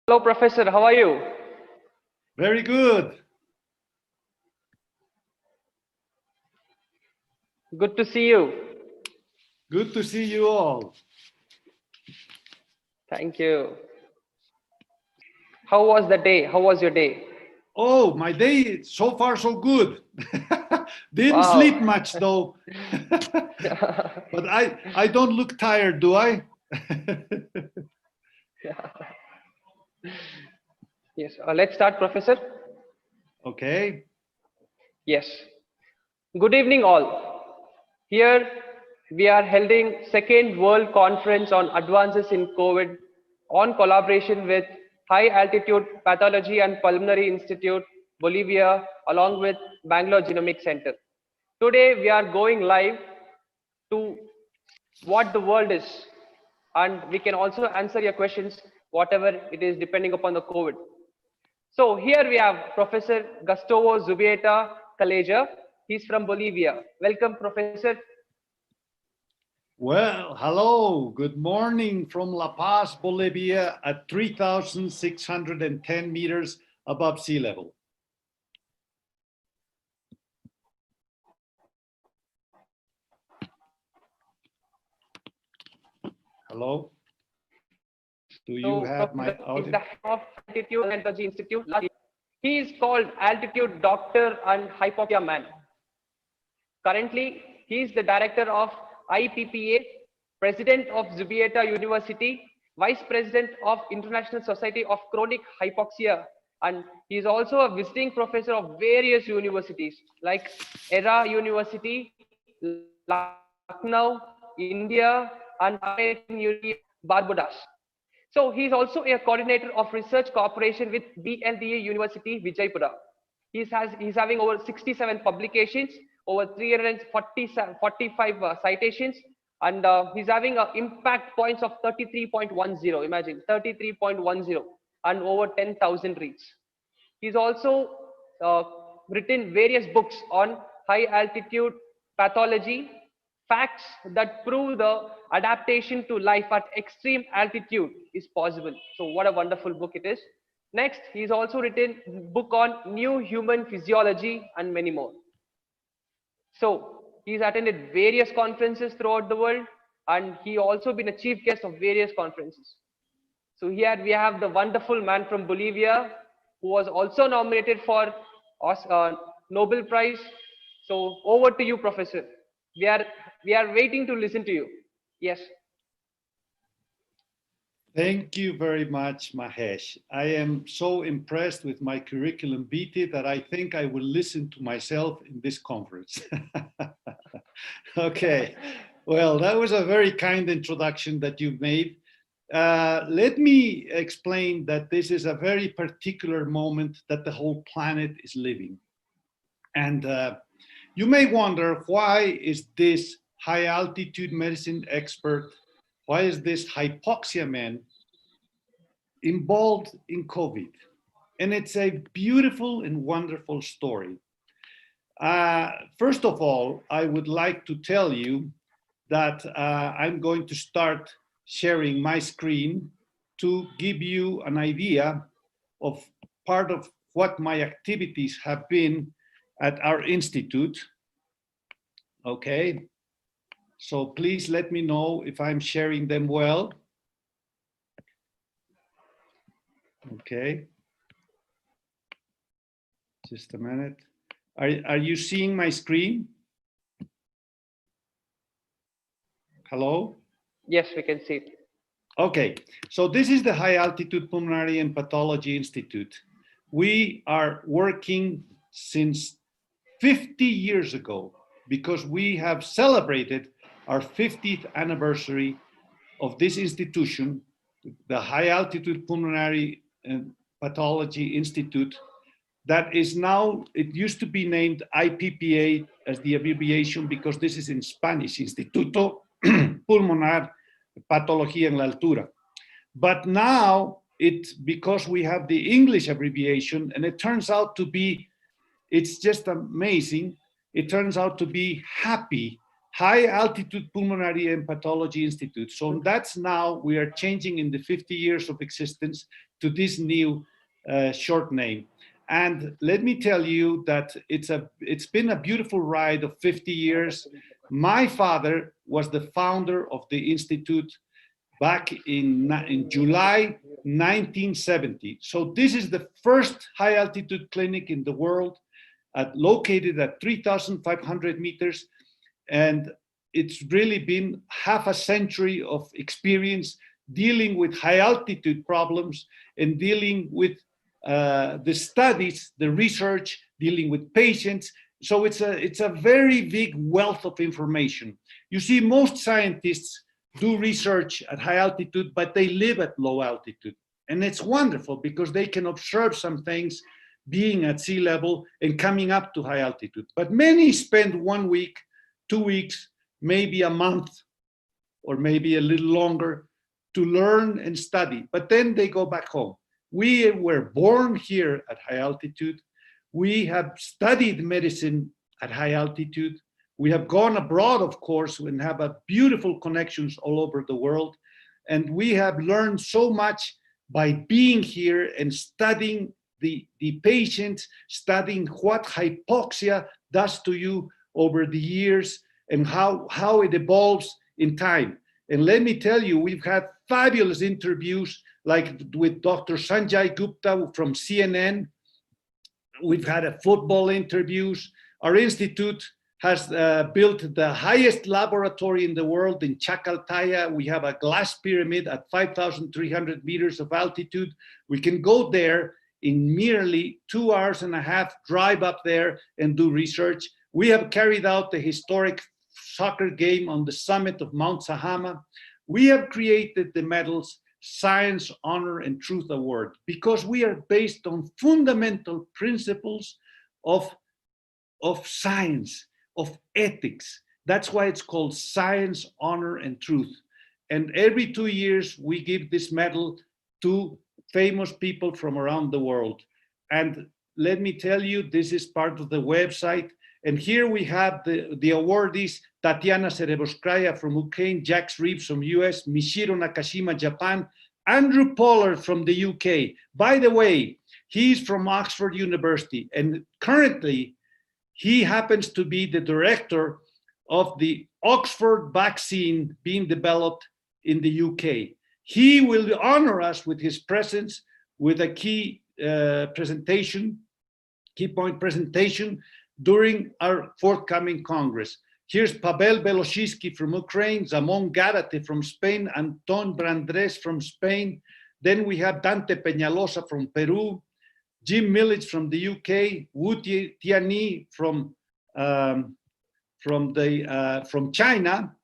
Hello, Professor. How are you? Very good. Good to see you. Good to see you all. Thank you. How was the day? How was your day? Oh, my day so far so good. Didn't Wow. sleep much though. But I don't look tired, do I? Yes. Let's start, Professor. Okay. Yes. Good evening, all. Here we are holding second World Conference on Advances in COVID on collaboration with High Altitude Pathology and Pulmonary Institute, Bolivia, along with Bangalore Genomic Center. Today we are going live to what the world is, and we can also answer your questions, whatever it is, depending upon the COVID. So here we have Professor Gustavo Zubieta-Calleja. He's from Bolivia. Welcome, Professor. Well, hello. Good morning from La Paz, Bolivia at 3,610 meters above sea level. Hello? Do you have my audio? He's the head of Altitude and Pathology Institute. He is called Altitude Doctor and Hypoxia Man. Currently, he is the director of IPPA, president of Zubieta University, vice president of International Society of Chronic Hypoxia, and he is also a visiting professor of various universities like ERA University, Lucknow, India, and American University, Barbados. So he is also a coordinator of research cooperation with BLDA University, Vijaypura. He's having over 67 publications, over 345 citations, and he's having impact points of 33.10. Imagine 33.10 and over 10,000 reads. He's also written various books on high altitude pathology, facts that prove the adaptation to life at extreme altitude is possible. So what a wonderful book it is. Next, he's also written a book on new human physiology and many more. So he's attended various conferences throughout the world, and he also been a chief guest of various conferences. So here we have the wonderful man from Bolivia who was also nominated for Nobel Prize. So over to you, Professor. We are waiting to listen to you. Yes. Thank you very much, Mahesh. I am so impressed with my curriculum vitae that I think I will listen to myself in this conference. Okay, well, that was a very kind introduction that you made. Let me explain that this is a very particular moment that the whole planet is living. And you may wonder, why is this high altitude medicine expert, why is this hypoxia man involved in COVID? And it's a beautiful and wonderful story. First of all, I would like to tell you that I'm going to start sharing my screen to give you an idea of part of what my activities have been at our institute. Okay, so please let me know if I'm sharing them well. Okay, just a minute. Are you seeing my screen? Hello? Yes, we can see it. Okay, so this is the High Altitude Pulmonary and Pathology Institute. We are working since 50 years ago because we have celebrated our 50th anniversary of this institution, the High Altitude Pulmonary and Pathology Institute, that is now, it used to be named IPPA as the abbreviation because this is in Spanish, Instituto Pulmonar Patología en la Altura. But now it's because we have the English abbreviation, and it turns out to be, it's just amazing. It turns out to be HAPPY, High Altitude Pulmonary and Pathology Institute. So that's now, we are changing in the 50 years of existence to this new short name. And let me tell you that it's been a beautiful ride of 50 years. My father was the founder of the Institute back in July 1970. So this is the first high altitude clinic in the world, located at 3,500 meters. And it's really been half a century of experience dealing with high altitude problems and dealing with the studies, the research, dealing with patients. So it's a very big wealth of information. You see, most scientists do research at high altitude, but they live at low altitude. And it's wonderful because they can observe some things being at sea level and coming up to high altitude. But many spend 1 week, 2 weeks, maybe a month, or maybe a little longer to learn and study, but then they go back home. We were born here at high altitude. We have studied medicine at high altitude. We have gone abroad, of course, and have a beautiful connections all over the world. And we have learned so much by being here and studying the patients, studying what hypoxia does to you over the years and how it evolves in time. And let me tell you, we've had fabulous interviews like with Dr. Sanjay Gupta from CNN. We've had football interviews. Our institute has built the highest laboratory in the world in Chacaltaya. We have a glass pyramid at 5,300 meters of altitude. We can go there in merely 2.5 hours, drive up there and do research. We have carried out the historic soccer game on the summit of Mount Sahama. We have created the medals Science, Honor, and Truth Award because we are based on fundamental principles of science, of ethics. That's why it's called Science, Honor, and Truth. And every 2 years, we give this medal to famous people from around the world. And let me tell you, this is part of the website. And here we have the awardees: Tatiana Serebroskaya from Ukraine, Jax Reeves from US, Michiro Nakashima, Japan, Andrew Pollard from the UK. By the way, he's from Oxford University, and currently he happens to be the director of the Oxford vaccine being developed in the UK. He will honor us with his presence with a key point presentation during our forthcoming Congress. Here's Pavel Beloshinsky from Ukraine, Zamon Garate from Spain, Anton Brandres from Spain. Then we have Dante Peñalosa from Peru, Jim Millage from the UK, Wu Tianyi from China.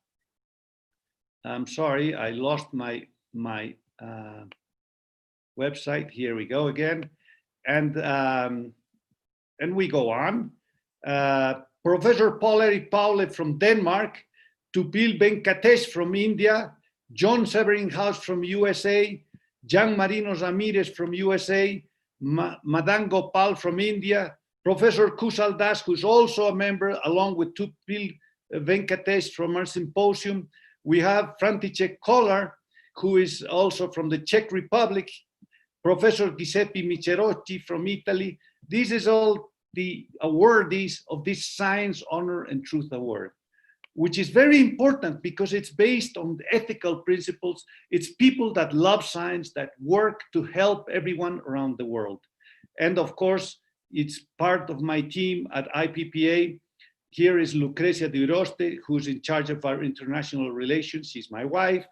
I'm sorry, I lost my website. Here we go again, and we go on. Professor Paule from Denmark, Tupil Venkatesh from India, John Severinghaus from USA, Jan Marino Ramirez from USA, Madan Gopal from India, Professor Kusal Das, who's also a member, along with Tupil Venkatesh from our symposium. We have František Kolar, who is also from the Czech Republic, Professor Giuseppe Micherotti from Italy. This is all the awardees of this Science, Honor, and Truth Award, which is very important because it's based on ethical principles. It's people that love science, that work to help everyone around the world. And of course, it's part of my team at IPPA. Here is Lucrecia Duroste, who's in charge of our international relations. She's my wife.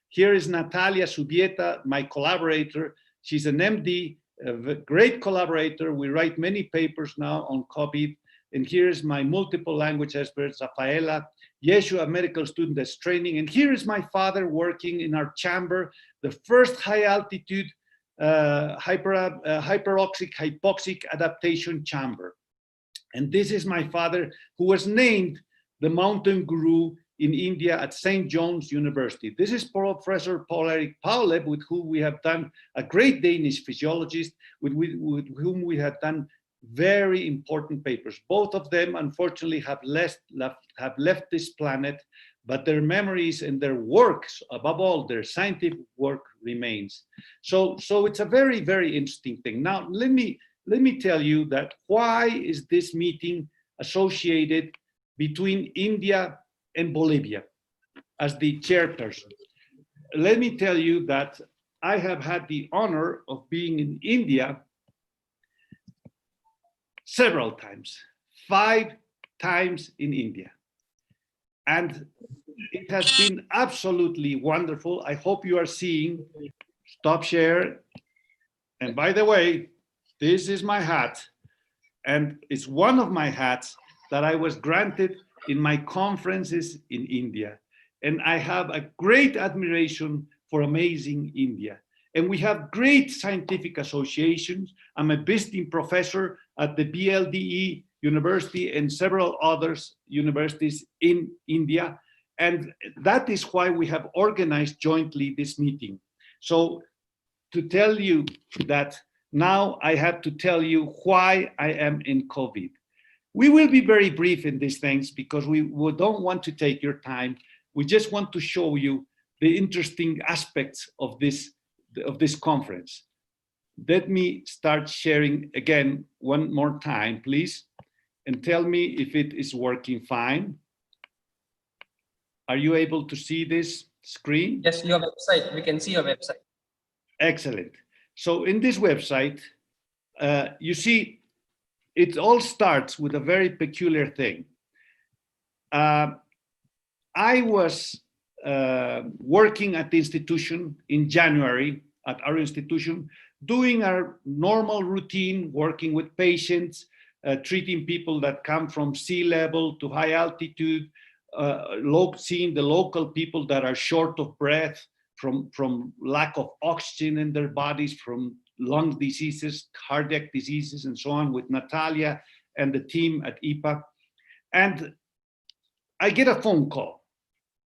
Here is Natalia Zubieta, my collaborator. She's an MD, a great collaborator. We write many papers now on COVID. And here's my multiple language expert, Rafaela, Yeshua medical student that's training. And here is my father working in our chamber, the first high altitude hyperoxic hypoxic adaptation chamber. And this is my father, who was named the mountain guru in India at St. John's University. This is Professor Paul-Erik Pauleb, with whom we have done, a great Danish physiologist, with whom we have done very important papers. Both of them, unfortunately, have left this planet, but their memories and their works, above all, their scientific work remains. So it's a very, very interesting thing. Now, let me tell you that why is this meeting associated between India and Bolivia as the chairperson? Let me tell you that I have had the honor of being in India several times, 5 times in India. And it has been absolutely wonderful. I hope you are seeing, stop share. And by the way, this is my hat. And it's one of my hats that I was granted in my conferences in India. And I have a great admiration for amazing India. And we have great scientific associations. I'm a visiting professor at the BLDE University and several other universities in India. And that is why we have organized jointly this meeting. So to tell you that now I have to tell you why I am in COVID. We will be very brief in these things because we don't want to take your time. We just want to show you the interesting aspects of this conference. Let me start sharing again one more time, please, and tell me if it is working fine. Are you able to see this screen? Yes, your website. We can see your website. Excellent. So in this website, you see, it all starts with a very peculiar thing. I was working at the institution in January, at our institution, doing our normal routine, working with patients, treating people that come from sea level to high altitude, seeing the local people that are short of breath from lack of oxygen in their bodies, from lung diseases, cardiac diseases, and so on, with Natalia and the team at IPA. And I get a phone call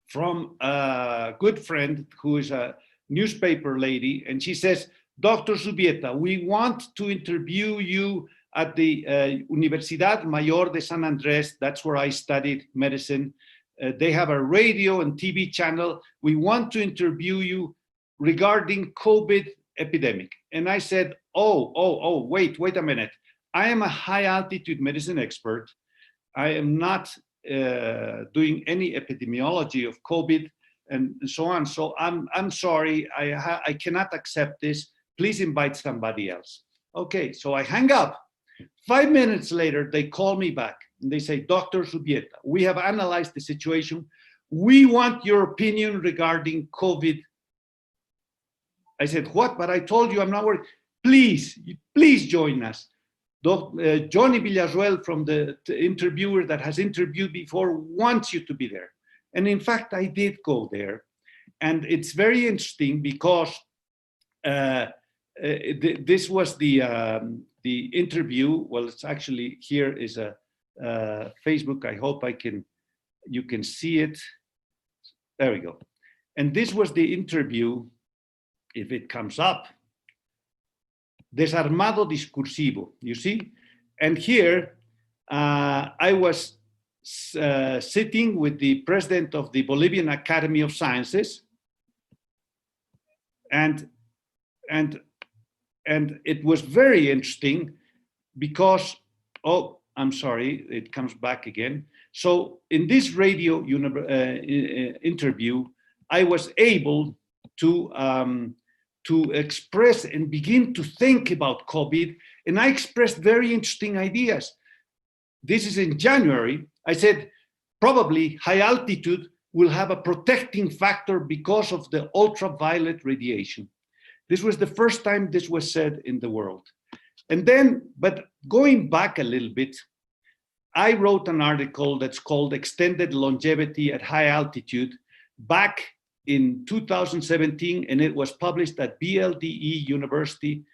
from a good friend who is a newspaper lady, and she says, Dr. Zubieta, we want to interview you at the Universidad Mayor de San Andres. That's where I studied medicine. They have a radio and TV channel. We want to interview you regarding COVID epidemic. And I said, wait a minute. I am a high altitude medicine expert. I am not doing any epidemiology of COVID and so on. So I'm sorry, I cannot accept this. Please invite somebody else. Okay, so I hang up. 5 minutes later, they call me back and they say, Dr. Zubieta, we have analyzed the situation. We want your opinion regarding COVID. I said, what? But I told you I'm not worried. Please join us. Johnny Villazuel, from the interviewer that has interviewed before, wants you to be there. And in fact, I did go there. And it's very interesting because this was the interview. Well, it's actually, here is a Facebook. I hope you can see it. There we go. And this was the interview, if it comes up. Desarmado discursivo, you see? And here I was sitting with the president of the Bolivian Academy of Sciences, and it was very interesting because, oh, I'm sorry, it comes back again. So in this radio interview, I was able to express and begin to think about COVID, and I expressed very interesting ideas. This is in January. I said, probably high altitude will have a protecting factor because of the ultraviolet radiation. This was the first time this was said in the world. And then, but going back a little bit, I wrote an article that's called Extended Longevity at High Altitude back in 2017, and it was published at BLDE University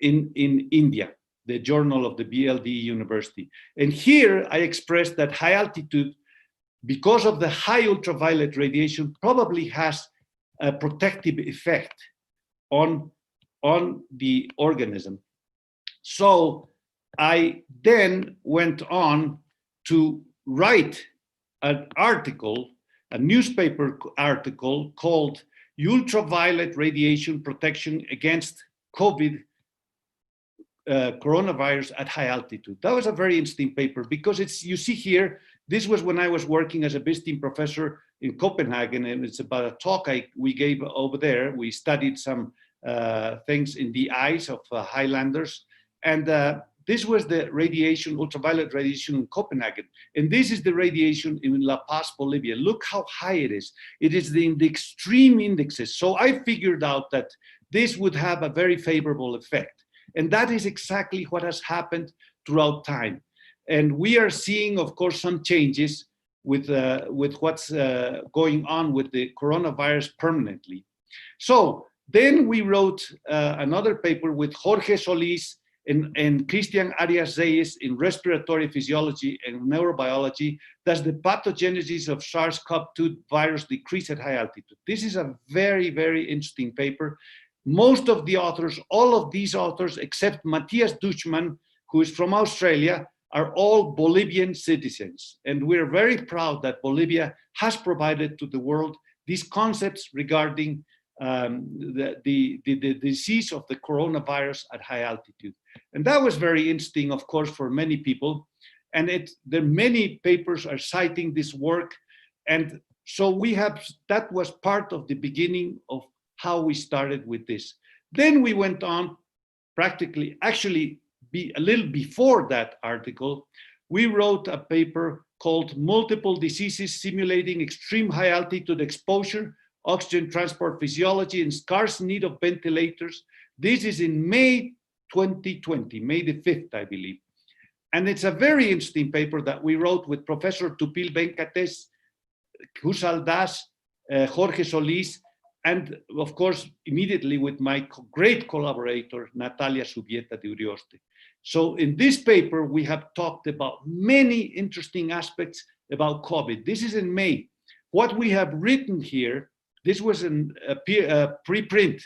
in India, the journal of the BLDE University. And here I expressed that high altitude, because of the high ultraviolet radiation, probably has a protective effect on the organism. So I then went on to write an article a newspaper article called Ultraviolet Radiation Protection Against COVID Coronavirus at High Altitude. That was a very interesting paper because you see here, this was when I was working as a visiting professor in Copenhagen, and it's about a talk we gave over there. We studied some things in the eyes of Highlanders, and this was the radiation, ultraviolet radiation in Copenhagen. And this is the radiation in La Paz, Bolivia. Look how high it is. It is in the extreme indexes. So I figured out that this would have a very favorable effect. And that is exactly what has happened throughout time. And we are seeing, of course, some changes with what's going on with the coronavirus permanently. So then we wrote another paper with Jorge Solis and Christian Arias Reyes in respiratory physiology and neurobiology. That's the pathogenesis of SARS-CoV-2 virus decrease at high altitude. This is a very, very interesting paper. Most of the authors, all of these authors, except Matthias Duchman, who is from Australia, are all Bolivian citizens. And we're very proud that Bolivia has provided to the world these concepts regarding the disease of the coronavirus at high altitude. And that was very interesting, of course, for many people. And there many papers are citing this work. And so that was part of the beginning of how we started with this. Then we went on practically, actually a little before that article, we wrote a paper called Multiple Diseases Simulating Extreme High Altitude Exposure, Oxygen Transport Physiology and Scarce Need of Ventilators. This is in May 2020, May the 5th, I believe. And it's a very interesting paper that we wrote with Professor Tupil Venkatesh, Kusal Das, Jorge Solis, and of course, immediately with my great collaborator, Natalia Subieta de Urioste. So in this paper, we have talked about many interesting aspects about COVID. This is in May. What we have written here, this was a preprint,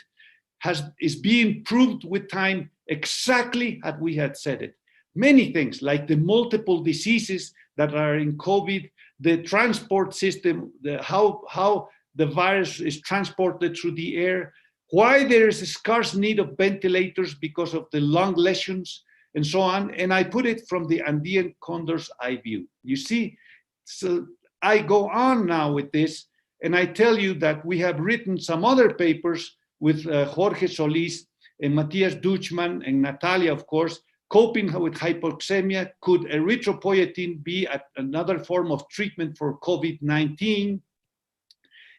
is being proved with time exactly as we had said it. Many things like the multiple diseases that are in COVID, the transport system, how the virus is transported through the air, why there is a scarce need of ventilators because of the lung lesions, and so on. And I put it from the Andean condor's eye view. You see, so I go on now with this, and I tell you that we have written some other papers with Jorge Solis and Matthias Duchman and Natalia, of course, coping with hypoxemia. Could erythropoietin be another form of treatment for COVID-19?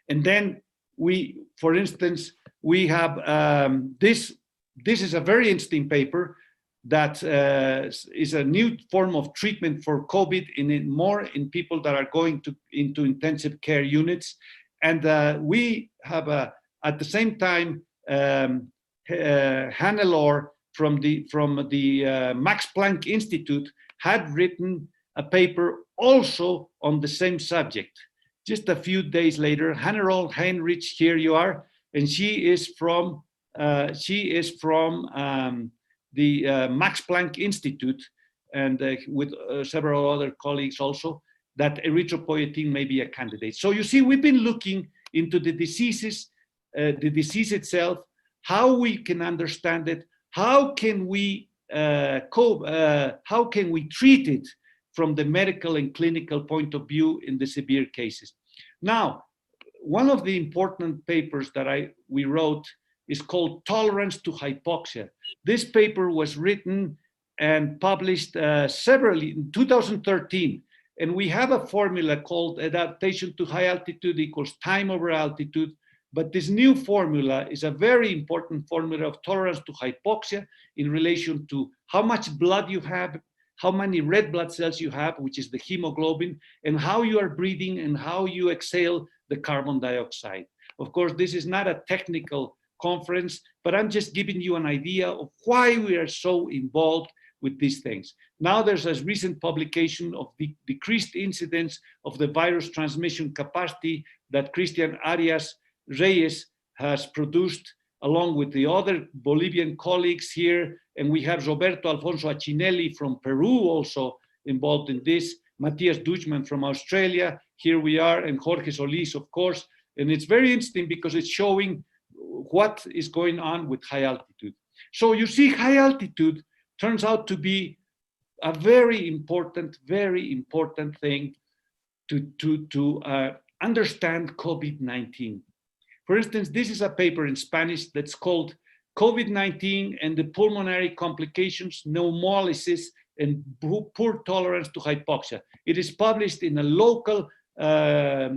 And then we, for instance, we have this is a very interesting paper that is a new form of treatment for COVID more in people that are going into intensive care units. And we have at the same time Hannelore from the Max Planck Institute had written a paper also on the same subject. Just a few days later, Hannelore Heinrich, here you are, and she is from the Max Planck Institute, and with several other colleagues also, that erythropoietin may be a candidate. So you see, we've been looking into the diseases, the disease itself, how we can understand it, how can we how can we treat it from the medical and clinical point of view in the severe cases. Now, one of the important papers that we wrote is called Tolerance to Hypoxia. This paper was written and published severally in 2013. And we have a formula called adaptation to high altitude equals time over altitude. But this new formula is a very important formula of tolerance to hypoxia in relation to how much blood you have, how many red blood cells you have, which is the hemoglobin, and how you are breathing and how you exhale the carbon dioxide. Of course, this is not a technical conference, but I'm just giving you an idea of why we are so involved with these things. Now there's a recent publication of the decreased incidence of the virus transmission capacity that Christian Arias Reyes has produced along with the other Bolivian colleagues here. And we have Roberto Alfonso Achinelli from Peru also involved in this, Matthias Duchman from Australia, here we are, and Jorge Solis, of course. And it's very interesting because it's showing what is going on with high altitude. So you see, high altitude turns out to be a very important thing to understand COVID-19. For instance, this is a paper in Spanish that's called COVID-19 and the Pulmonary Complications, Neumolysis, and Poor Tolerance to Hypoxia. It is published in a local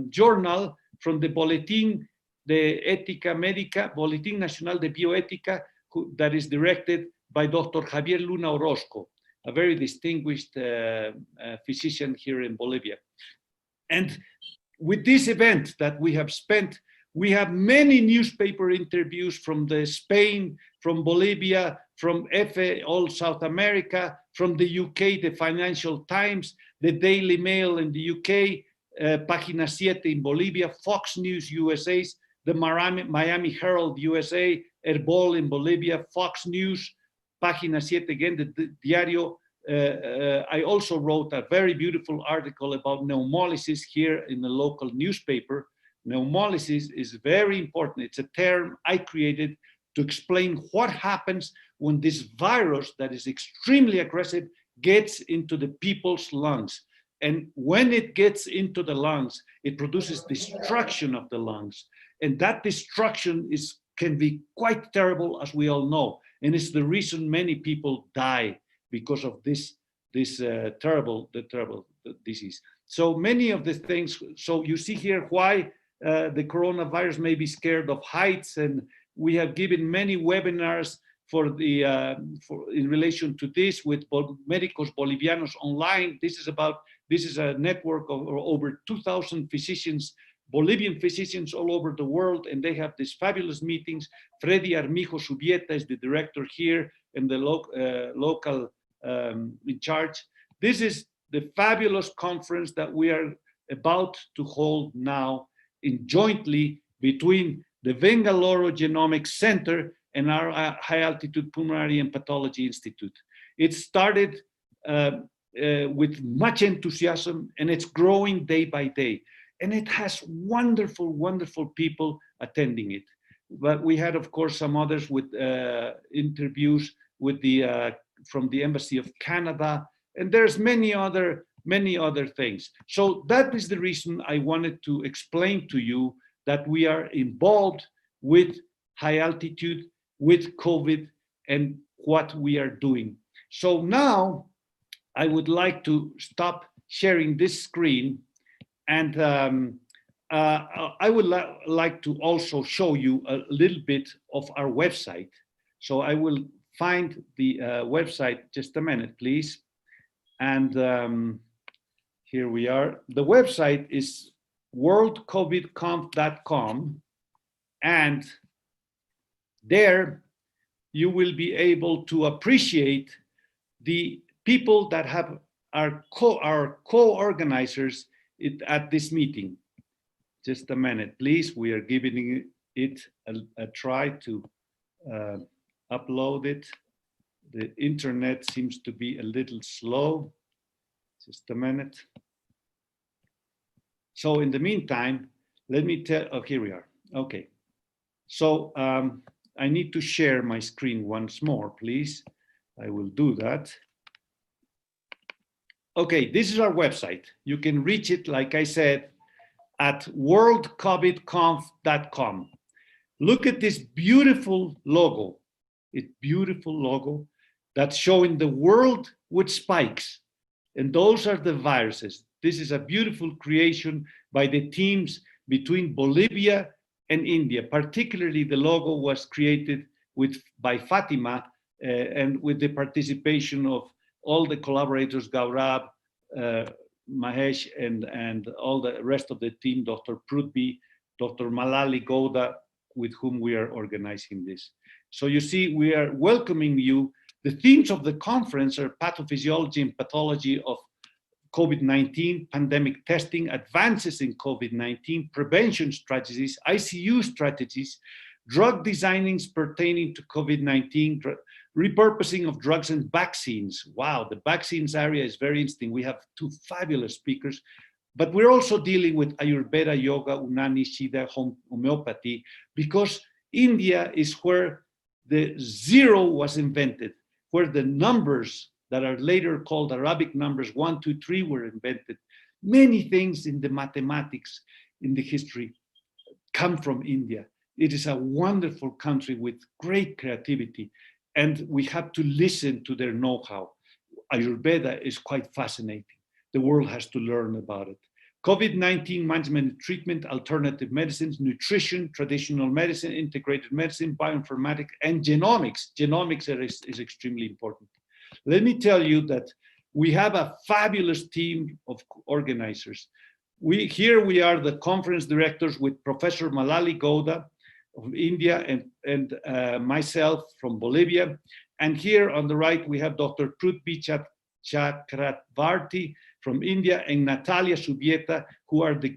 journal from the Boletín de Ética Médica, Boletín Nacional de Bioética, that is directed by Dr. Javier Luna Orozco, a very distinguished physician here in Bolivia. And with this event that we have spent, we have many newspaper interviews from Spain, from Bolivia, from EFE, all South America, from the UK, the Financial Times, the Daily Mail in the UK, Página 7 in Bolivia, Fox News USA, the Miami Herald USA, Herbol in Bolivia, Fox News, Página 7 again, the Diario. I also wrote a very beautiful article about neumolysis here in the local newspaper. Neumolysis is very important. It's a term I created to explain what happens when this virus that is extremely aggressive gets into the people's lungs. And when it gets into the lungs, it produces destruction of the lungs. And that destruction can be quite terrible, as we all know. And it's the reason many people die because of this terrible disease. So many of the things, so you see here why the coronavirus may be scared of heights, and we have given many webinars in relation to this with Médicos Bolivianos Online. This is a network of over 2,000 physicians, Bolivian physicians all over the world, and they have these fabulous meetings. Freddy Armijo Zubieta is the director here and the local in charge. This is the fabulous conference that we are about to hold now jointly between the Vengaloro Genomics Center and our High Altitude Pulmonary and Pathology Institute. It started with much enthusiasm, and it's growing day by day. And it has wonderful, wonderful people attending it. But we had, of course, some others with interviews with from the Embassy of Canada, and there's many other things. So that is the reason I wanted to explain to you that we are involved with high altitude, with COVID, and what we are doing. So now I would like to stop sharing this screen, and I would like to also show you a little bit of our website. So I will find the website, just a minute, please. And here we are. The website is worldcovidconf.com, and there you will be able to appreciate the people that are co-organizers at this meeting. Just a minute, please. We are giving it a try to upload it. The internet seems to be a little slow. Just a minute. So in the meantime, let me tell, oh, here we are. Okay. So I need to share my screen once more, please. I will do that. Okay, this is our website. You can reach it, like I said, at worldcovidconf.com. Look at this beautiful logo. It's beautiful logo that's showing the world with spikes. And those are the viruses. This is a beautiful creation by the teams between Bolivia and India. Particularly, the logo was created by Fatima and with the participation of all the collaborators, Gaurav, Mahesh, and all the rest of the team, Dr. Prudby, Dr. Malali Gouda, with whom we are organizing this. So you see, we are welcoming you. The themes of the conference are pathophysiology and pathology of COVID-19, pandemic testing, advances in COVID-19, prevention strategies, ICU strategies, drug designings pertaining to COVID-19, repurposing of drugs and vaccines. Wow, the vaccines area is very interesting. We have two fabulous speakers. But we're also dealing with Ayurveda, Yoga, Unani, Siddha, homeopathy, because India is where the zero was invented, where the numbers that are later called Arabic numbers 1, 2, 3 were invented. Many things in the mathematics, in the history, come from India. It is a wonderful country with great creativity, and we have to listen to their know-how. Ayurveda is quite fascinating. The world has to learn about it. COVID-19 management and treatment, alternative medicines, nutrition, traditional medicine, integrated medicine, bioinformatics, and genomics. Genomics is extremely important. Let me tell you that we have a fabulous team of organizers. Here we are the conference directors with Professor Malali Gouda of India and myself from Bolivia. And here on the right, we have Dr. Prithvi Chakravarti from India and Natalia Zubieta, who are the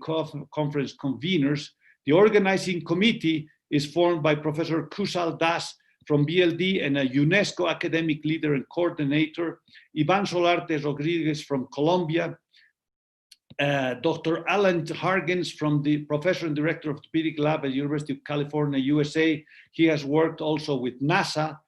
conference conveners. The organizing committee is formed by Professor Kushal Das from BLD and a UNESCO academic leader and coordinator, Ivan Solarte Rodriguez from Colombia, Dr. Alan Hargens from the professor and director of orthopedic lab at the University of California, USA. He has worked also with NASA.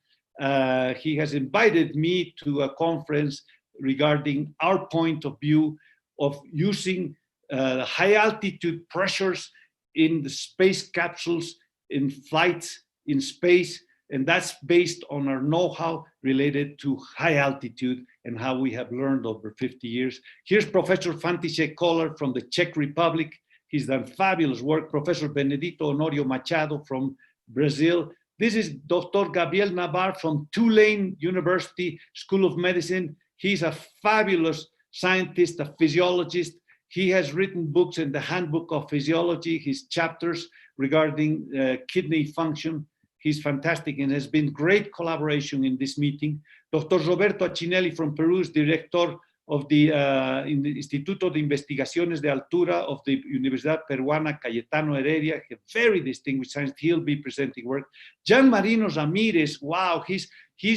He has invited me to a conference regarding our point of view of using high altitude pressures in the space capsules, in flights in space, and that's based on our know-how related to high altitude and how we have learned over 50 years. Here's Professor František Koller from the Czech Republic. He's done fabulous work. Professor Benedito Honorio Machado from Brazil. This is Dr. Gabriel Navar from Tulane University School of Medicine. He's a fabulous scientist, a physiologist. He has written books in the Handbook of Physiology, his chapters regarding kidney function. He's fantastic and has been great collaboration in this meeting. Dr. Roberto Accinelli from Peru is director of the Instituto de Investigaciones de Altura of the Universidad Peruana Cayetano Heredia, a very distinguished scientist. He'll be presenting work. Gian Marino Ramirez, wow, he's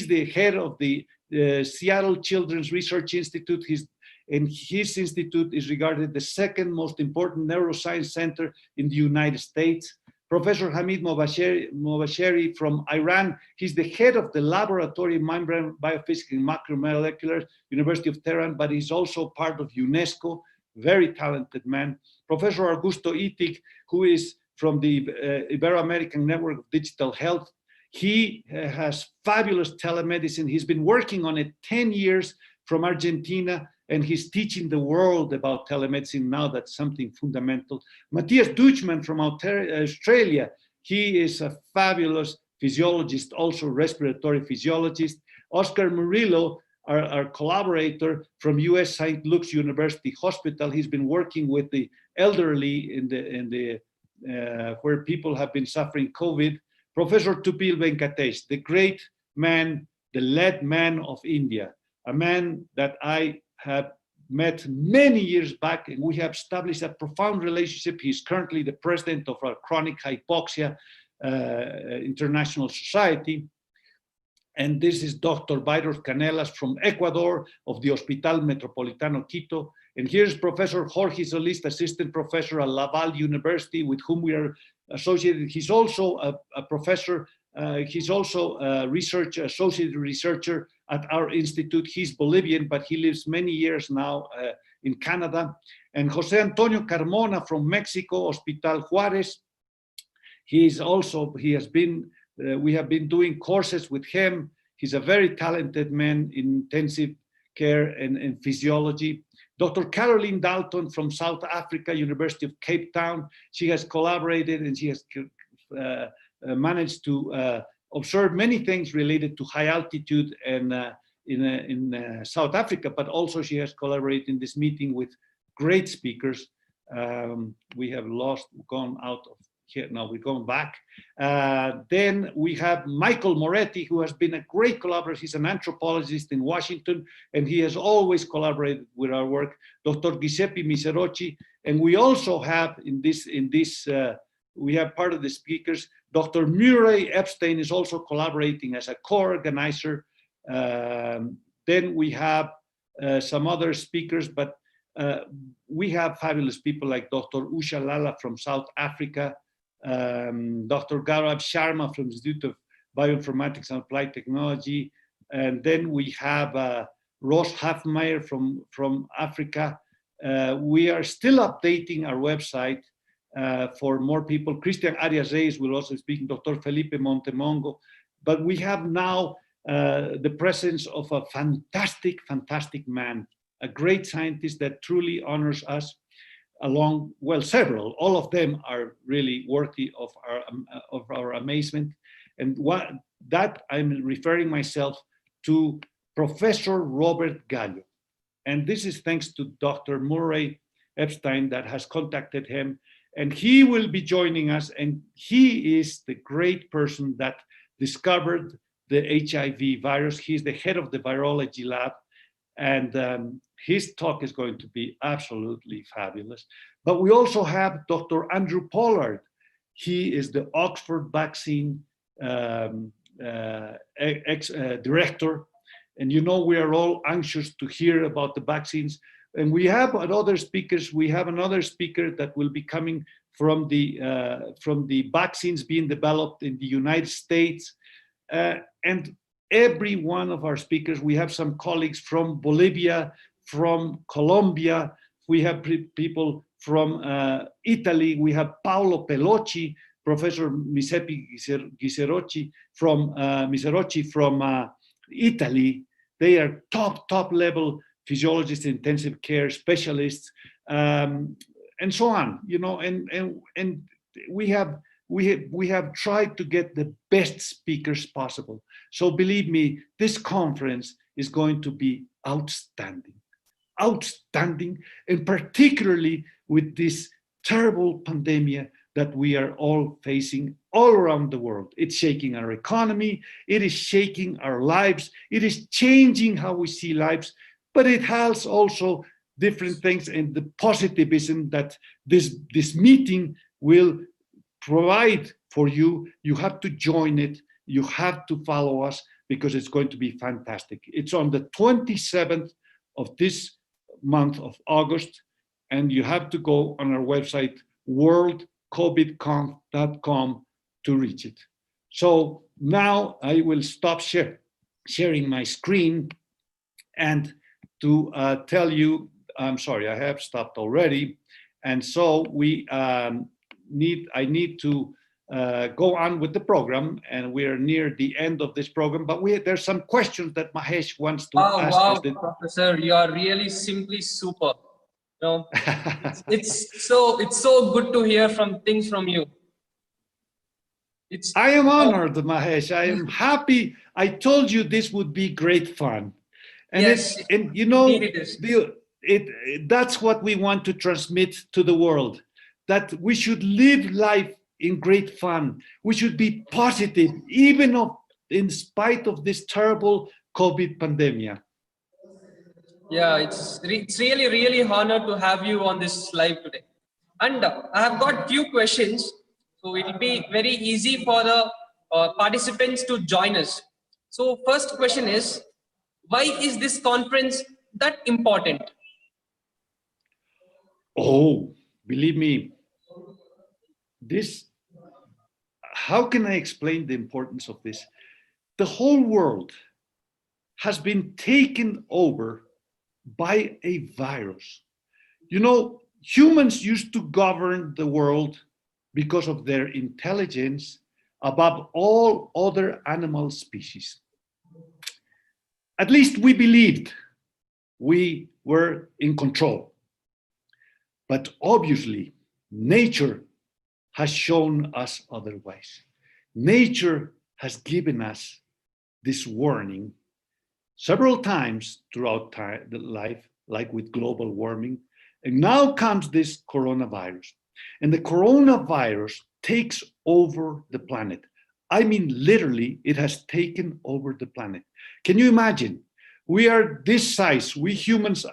the head of the Seattle Children's Research Institute. And his institute is regarded the second most important neuroscience center in the United States. Professor Hamid Mobasheri from Iran, he's the head of the Laboratory of Membrane Biophysics and Macromolecular, University of Tehran, but he's also part of UNESCO, very talented man. Professor Augusto Itig, who is from the Ibero-American Network of Digital Health. He has fabulous telemedicine. He's been working on it 10 years from Argentina, and he's teaching the world about telemedicine now. That's something fundamental. Matthias Deutschmann from Australia, he is a fabulous physiologist, also respiratory physiologist. Oscar Murillo, our collaborator from US St. Luke's University Hospital, he's been working with the elderly where people have been suffering COVID. Professor Tupil Venkatesh, the great man, the led man of India, a man that I have met many years back, and we have established a profound relationship. He's currently the president of our Chronic Hypoxia International Society. And this is Dr. Bayros Canelas from Ecuador of the Hospital Metropolitano Quito. And here's Professor Jorge Solis, assistant professor at Laval University, with whom we are associated. He's also a professor. He's also a associate researcher at our institute. He's Bolivian, but he lives many years now in Canada. And Jose Antonio Carmona from Mexico, Hospital Juarez. We have been doing courses with him. He's a very talented man in intensive care and physiology. Dr. Caroline Dalton from South Africa, University of Cape Town. She has collaborated and she has managed to observe many things related to high altitude and in South Africa, but also she has collaborated in this meeting with great speakers. We have gone out of here, now we're going back. Then we have Michael Moretti, who has been a great collaborator. He's an anthropologist in Washington, and he has always collaborated with our work. Dr. Giuseppe Miserocci, and we also have we have part of the speakers. Dr. Murray Epstein is also collaborating as a co-organizer. Then we have some other speakers, but we have fabulous people like Dr. Usha Lala from South Africa, Dr. Gaurav Sharma from the Institute of Bioinformatics and Applied Technology, and then we have Ross Hafmeyer from Africa. We are still updating our website for more people. Christian Arias Reyes will also speak, Dr. Felipe Montemongo. But we have now the presence of a fantastic, fantastic man, a great scientist that truly honors us along, well, several, all of them are really worthy of our amazement. And that I'm referring myself to Professor Robert Gallo. And this is thanks to Dr. Murray Epstein that has contacted him, and he will be joining us, and he is the great person that discovered the HIV virus. He's the head of the virology lab, and his talk is going to be absolutely fabulous. But we also have Dr. Andrew Pollard. He is the Oxford vaccine director. And you know, we are all anxious to hear about the vaccines. And we have other speakers. We have another speaker that will be coming from the vaccines being developed in the United States. And every one of our speakers, we have some colleagues from Bolivia, from Colombia. We have people from Italy. We have Paolo Pelocci, Professor Misepi Ghiserocci from Italy. They are top level physiologists, intensive care specialists, and so on. You know, and we have tried to get the best speakers possible. So believe me, this conference is going to be outstanding, and particularly with this terrible pandemic that we are all facing all around the world. It's shaking our economy, it is shaking our lives, it is changing how we see lives, but it has also different things, and the positivism that this meeting will provide for you. You have to join it, you have to follow us, because it's going to be fantastic. It's on the 27th of this month of August, and you have to go on our website, worldcovidconf.com, to reach it. So now I will stop sharing my screen and to tell you, I'm sorry, I have stopped already. And so I need to go on with the program, and we're near the end of this program, but there's some questions that Mahesh wants to ask us. Wow, Professor, you are really simply super. You know, it's so good to hear things from you. I am honored, Mahesh. I am happy. I told you this would be great fun. And yes, and you know, it that's what we want to transmit to the world, that we should live life in great fun. We should be positive, even in spite of this terrible COVID pandemic. Yeah, it's really honored to have you on this live today. And I have got few questions, so it will be very easy for the participants to join us. So first question is, why is this conference that important? Oh, believe me, how can I explain the importance of this? The whole world has been taken over by a virus. You know, humans used to govern the world because of their intelligence above all other animal species. At least we believed we were in control. But obviously, nature has shown us otherwise. Nature has given us this warning several times throughout life, like with global warming. And now comes this coronavirus. And the coronavirus takes over the planet. I mean, literally, it has taken over the planet. Can you imagine? We are this size. We humans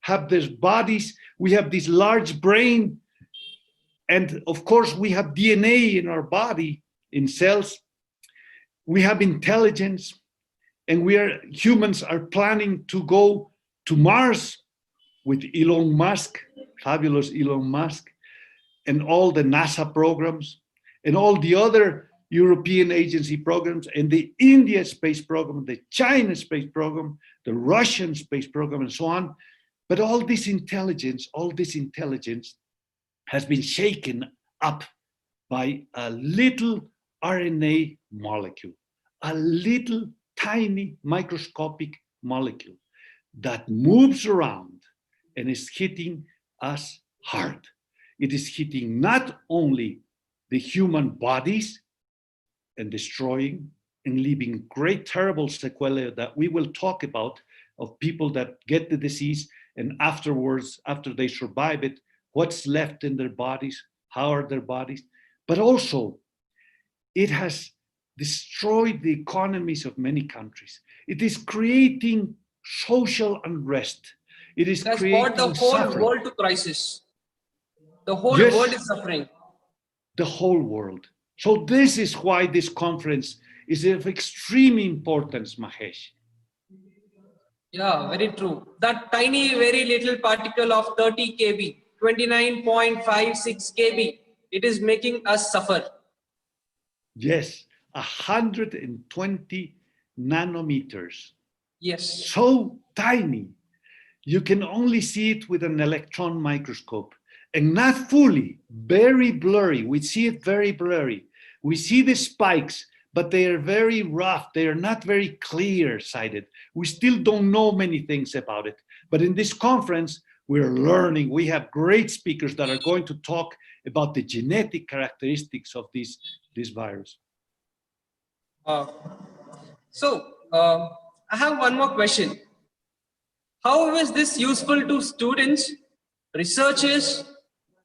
have these bodies. We have this large brain. And of course, we have DNA in our body, in cells. We have intelligence. And humans are planning to go to Mars. with Elon Musk, fabulous Elon Musk, and all the NASA programs, and all the other European agency programs, and the India space program, the China space program, the Russian space program, and so on. But all this intelligence has been shaken up by a little RNA molecule, a little tiny microscopic molecule that moves around and is hitting us hard. It is hitting not only the human bodies and destroying and leaving great terrible sequelae that we will talk about, of people that get the disease and afterwards, after they survive it, what's left in their bodies, how are their bodies, but also it has destroyed the economies of many countries. It is creating social unrest. It is It has creating brought the whole suffering. world to crisis. The whole Yes. world is suffering. The whole world. So this is why this conference is of extreme importance, Mahesh. Yeah, very true. That tiny, very little particle of 30 kb, 29.56 kb, it is making us suffer. Yes, 120 nanometers. Yes. So tiny. You can only see it with an electron microscope, and not fully, very blurry. We see it very blurry. We see the spikes, but they are very rough. They are not very clear-sighted. We still don't know many things about it. But in this conference, we're learning. We have great speakers that are going to talk about the genetic characteristics of this virus. I have one more question. How is this useful to students, researchers,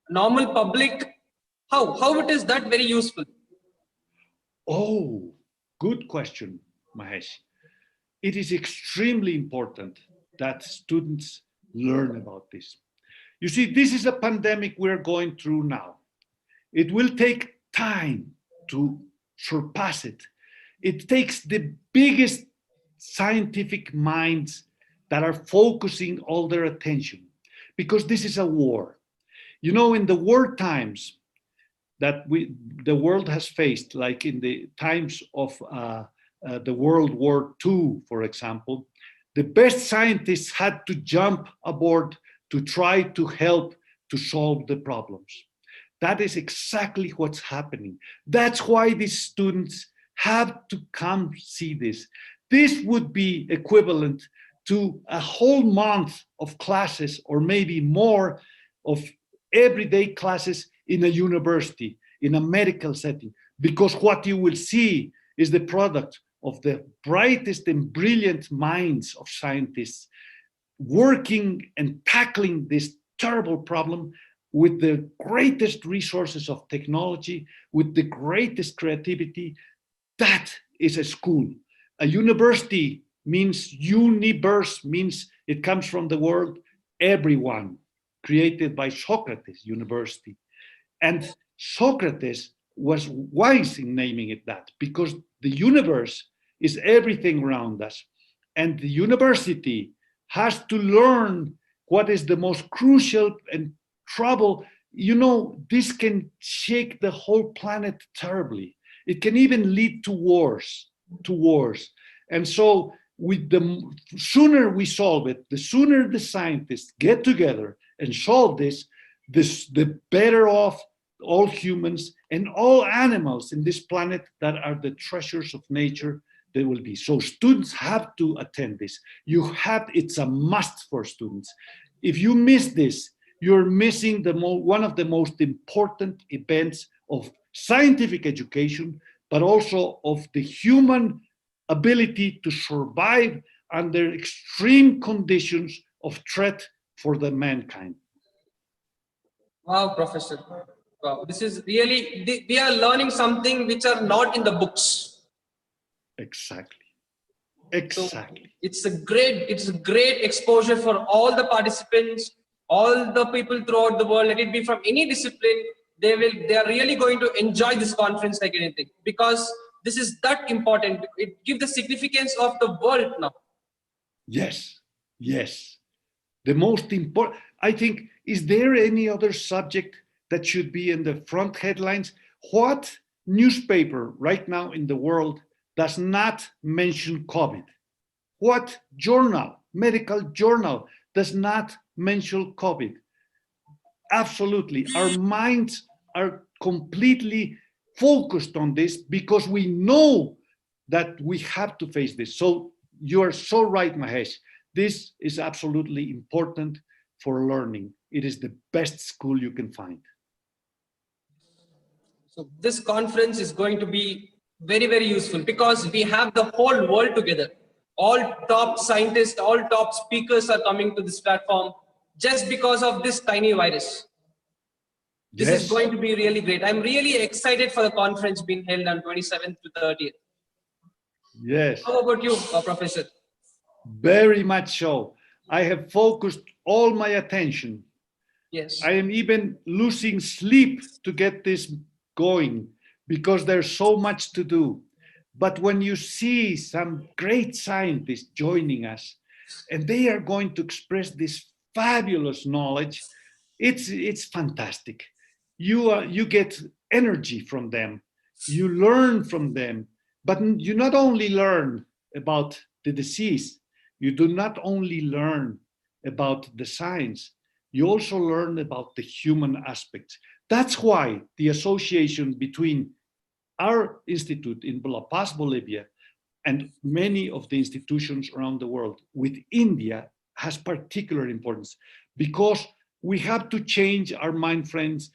normal public? How it is that very useful? Oh, good question, Mahesh. It is extremely important that students learn about this. You see, this is a pandemic we're going through now. It will take time to surpass it. It takes the biggest scientific minds that are focusing all their attention, because this is a war. You know, in the war times that the world has faced, like in the times of the World War II, for example, the best scientists had to jump aboard to try to help to solve the problems. That is exactly what's happening. That's why these students have to come see this. This would be equivalent to a whole month of classes, or maybe more, of everyday classes in a university, in a medical setting, because what you will see is the product of the brightest and brilliant minds of scientists working and tackling this terrible problem with the greatest resources of technology, with the greatest creativity. That is a school. A university means universe, means it comes from the word everyone, created by Socrates University. And Socrates was wise in naming it that, because the universe is everything around us. And the university has to learn what is the most crucial and trouble. You know, this can shake the whole planet terribly. It can even lead to wars, And so the sooner we solve it, the sooner the scientists get together and solve this, the better off all humans and all animals in this planet that are the treasures of nature they will be. So students have to attend this. It's a must for students. If you miss this, you're missing one of the most important events of scientific education, but also of the human ability to survive under extreme conditions of threat for the mankind. Wow, Professor. Wow, this is really, we are learning something which are not in the books. Exactly. So it's a great exposure for all the participants, all the people throughout the world. Let it be from any discipline. They are really going to enjoy this conference like anything, because this is that important. It gives the significance of the world now. Yes. The most important, I think, is there any other subject that should be in the front headlines? What newspaper right now in the world does not mention COVID? What journal, medical journal, does not mention COVID? Absolutely. Our minds are completely focused on this because we know that we have to face this. So you are so right, Mahesh. This is absolutely important for learning. It is the best school you can find. So this conference is going to be very, very useful because we have the whole world together. All top scientists, all top speakers are coming to this platform just because of this tiny virus. This is going to be really great. I'm really excited for the conference being held on 27th to 30th. Yes. How about you, Professor? Very much so. I have focused all my attention. Yes. I am even losing sleep to get this going because there's so much to do. But when you see some great scientists joining us and they are going to express this fabulous knowledge, it's fantastic. You get energy from them, you learn from them, but you not only learn about the disease, you do not only learn about the science, you also learn about the human aspects. That's why the association between our institute in La Paz, Bolivia, and many of the institutions around the world with India has particular importance, because we have to change our mind, friends,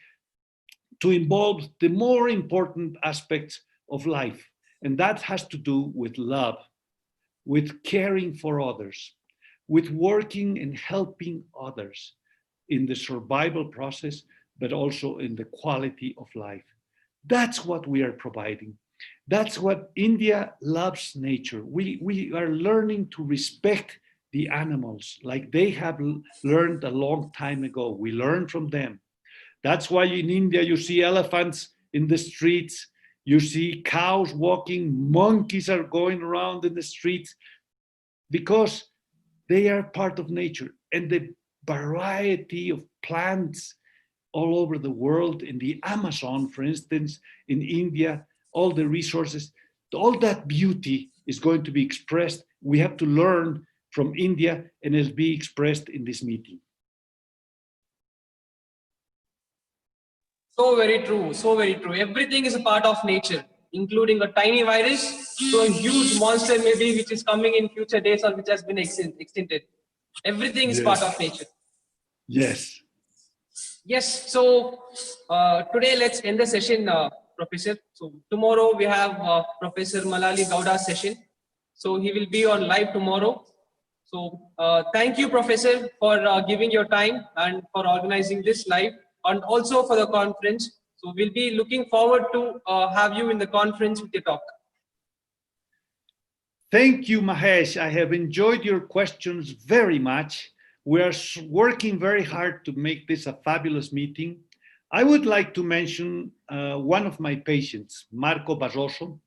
to involve the more important aspects of life. And that has to do with love, with caring for others, with working and helping others in the survival process, but also in the quality of life. That's what we are providing. That's what India loves nature. We are learning to respect the animals like they have learned a long time ago. We learn from them. That's why in India you see elephants in the streets, you see cows walking, monkeys are going around in the streets, because they are part of nature. And the variety of plants all over the world, in the Amazon, for instance, in India, all the resources, all that beauty is going to be expressed. We have to learn from India, and it'll be expressed in this meeting. So very true, so very true. Everything is a part of nature, including a tiny virus to a huge monster maybe which is coming in future days or which has been extincted. Everything is part of nature. Yes. Yes, so today let's end the session, Professor. So tomorrow we have Professor Malali Gowda's session. So he will be on live tomorrow. So thank you, Professor, for giving your time and for organizing this live, and also for the conference. So we'll be looking forward to have you in the conference with your talk. Thank you, Mahesh. I have enjoyed your questions very much. We are working very hard to make this a fabulous meeting. I would like to mention one of my patients, Marco Barroso,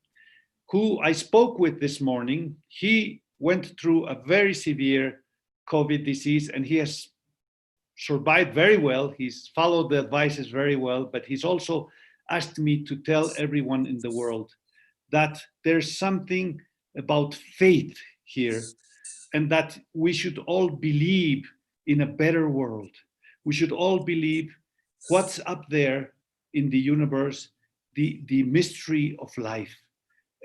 who I spoke with this morning. He went through a very severe COVID disease and he has survived very well. He's followed the advices very well, but he's also asked me to tell everyone in the world that there's something about faith here, and that we should all believe in a better world. We should all believe what's up there in the universe, the mystery of life.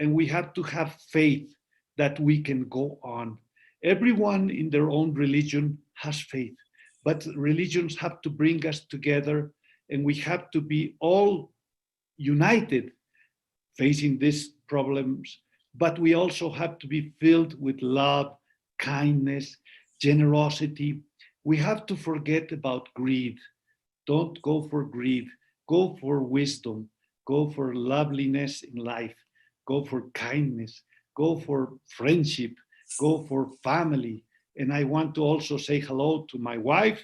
And we have to have faith that we can go on. Everyone in their own religion has faith, but religions have to bring us together, and we have to be all united facing these problems. But we also have to be filled with love, kindness, generosity. We have to forget about greed. Don't go for greed. Go for wisdom. Go for loveliness in life. Go for kindness. Go for friendship. Go for family. And I want to also say hello to my wife,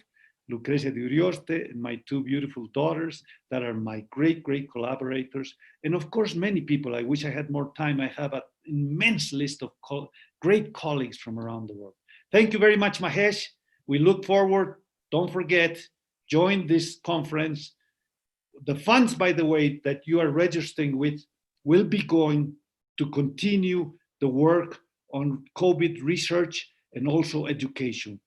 Lucrecia de Urioste, and my two beautiful daughters that are my great, great collaborators. And of course, many people. I wish I had more time. I have an immense list of great colleagues from around the world. Thank you very much, Mahesh. We look forward. Don't forget, join this conference. The funds, by the way, that you are registering with will be going to continue the work on COVID research and also education.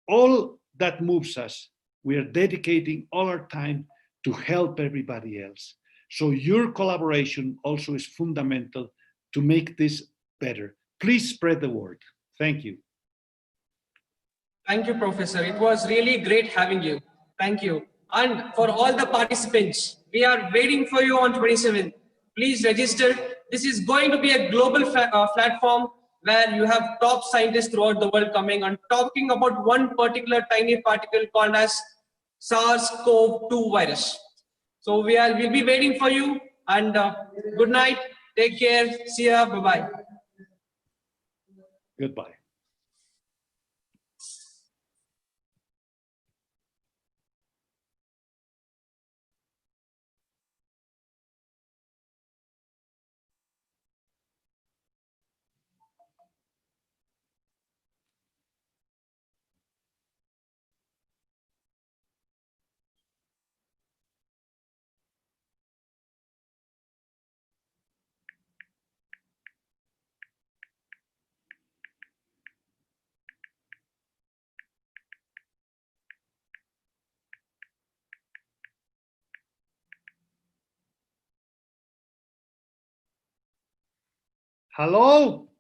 All that moves us, we are dedicating all our time to help everybody else. So your collaboration also is fundamental to make this better. Please spread the word. Thank you. Thank you, Professor. It was really great having you. Thank you. And for all the participants, we are waiting for you on 27th. Please register. This is going to be a global platform where you have top scientists throughout the world coming and talking about one particular tiny particle called as SARS-CoV-2 virus. So we'll be waiting for you, and good night. Take care. See ya. Bye-bye. Goodbye. Hello?